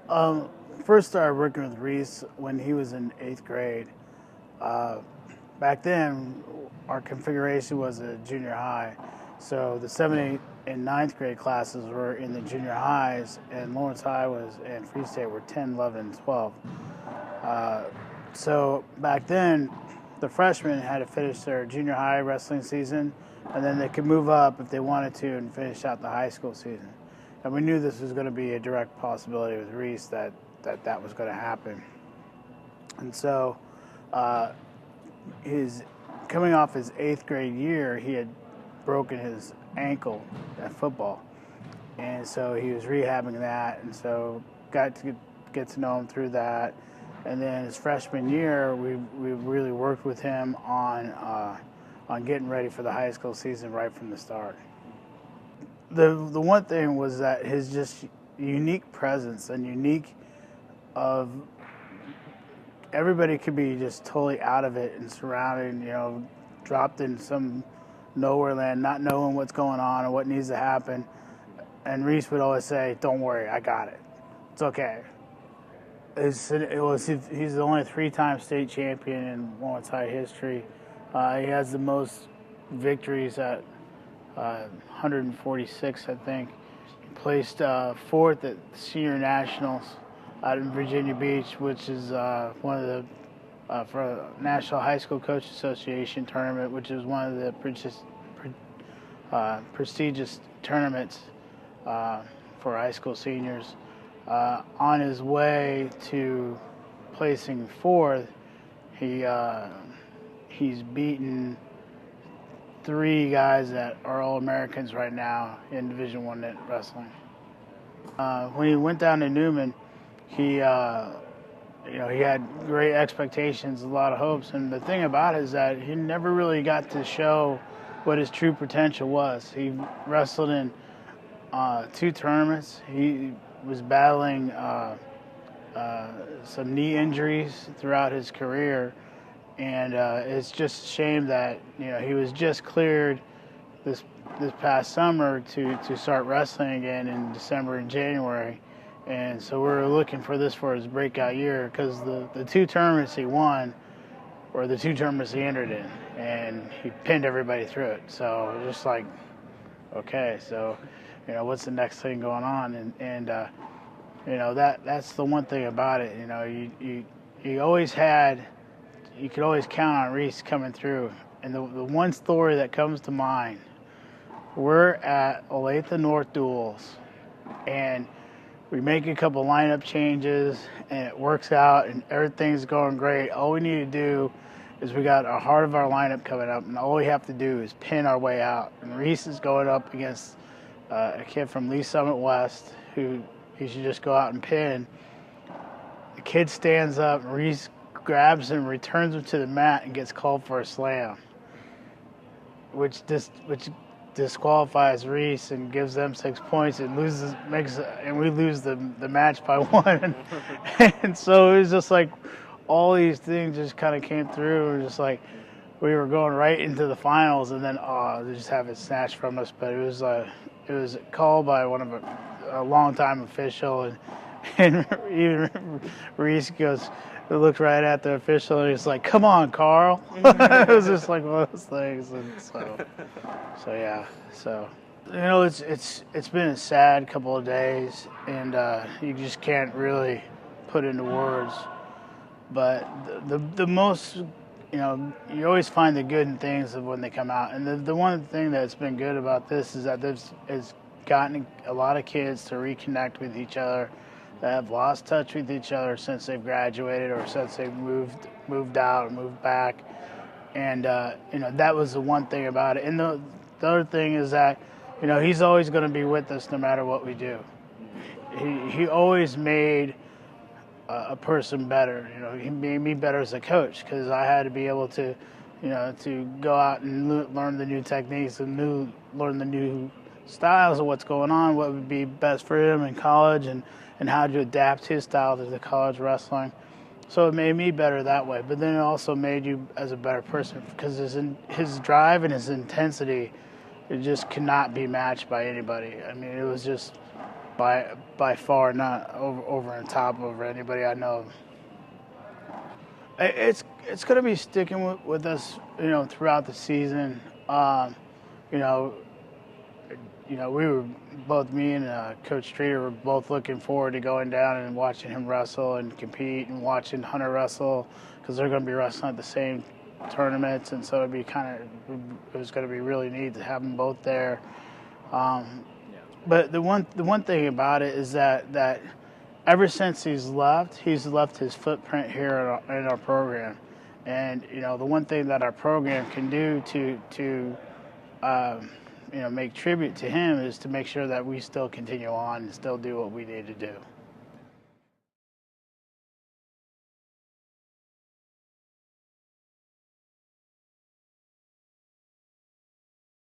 Um, First started working with Reece when he was in 8th grade. Uh, Back then, our configuration was a junior high. So the 7th, 8th, and 9th grade classes were in the junior highs, and Lawrence High and Free State were 10, 11, and 12. Uh, so back then, the freshmen had to finish their junior high wrestling season, and then they could move up if they wanted to and finish out the high school season. And we knew this was going to be a direct possibility with Reece that was going to happen. And so, his coming off his 8th grade year, he had broken his ankle at football, and so he was rehabbing that, and so got to get to know him through that. And then his freshman year, we really worked with him on getting ready for the high school season right from the start. The one thing was that his just unique presence and unique of everybody could be just totally out of it and surrounded, dropped in some nowhere land, not knowing what's going on or what needs to happen. And Reece would always say, "Don't worry, I got it. It's okay." He's the only 3-time state champion in Lawrence High history. He has the most victories at 146, I think. He placed 4th at Senior Nationals out in Virginia Beach, which is one of the for a National High School Coach Association tournament, which is one of the prestigious tournaments for high school seniors. On his way to placing 4th, he's beaten 3 guys that are all Americans right now in Division I net wrestling. When he went down to Newman, he had great expectations, a lot of hopes, and the thing about it is that he never really got to show what his true potential was. He wrestled in 2 tournaments. He was battling some knee injuries throughout his career, and it's just a shame that he was just cleared this past summer to start wrestling again in December and January. And so we're looking for this for his breakout year, because the 2 tournaments he won were the 2 tournaments he entered in, and he pinned everybody through it. So just like, okay, so what's the next thing going on? And that's the one thing about it. You could always count on Reece coming through. And the one story that comes to mind, we're at Olathe North Duels, and we make a couple lineup changes, and it works out, and everything's going great. All we need to do is we got a heart of our lineup coming up, and all we have to do is pin our way out. And Reece is going up against a kid from Lee Summit West who he should just go out and pin. The kid stands up, and Reece grabs him, returns him to the mat, and gets called for a slam, which disqualifies Reece and gives them 6 points and we lose the match by 1. And so it was just like all these things just kind of came through, and just like we were going right into the finals, and then they just have it snatched from us. But it was called by a longtime official, and even Reece looked right at the official, and he's like, "Come on, Carl." It was just like one of those things. And so yeah. So it's been a sad couple of days, and you just can't really put into words. But the most, you always find the good in things of when they come out. And the one thing that's been good about this is that this has gotten a lot of kids to reconnect with each other that have lost touch with each other since they've graduated or since they've moved out or moved back. And that was the one thing about it. And the other thing is that he's always going to be with us no matter what we do. He always made a person better. He made me better as a coach, because I had to be able to to go out and learn the new techniques and learn the new styles of what's going on, what would be best for him in college, and how to adapt his style to the college wrestling. So it made me better that way. But then it also made you as a better person, because his drive and his intensity, it just cannot be matched by anybody. I mean, it was just by far not over on top of anybody I know. It's going to be sticking with us, throughout the season. You know, we were both, me and Coach Streeter were both looking forward to going down and watching him wrestle and compete, and watching Hunter wrestle, because they're going to be wrestling at the same tournaments, and so it was going to be really neat to have them both there. But the one thing about it is that ever since he's left his footprint here in our program. And, the one thing that our program can do to make tribute to him is to make sure that we still continue on and still do what we need to do.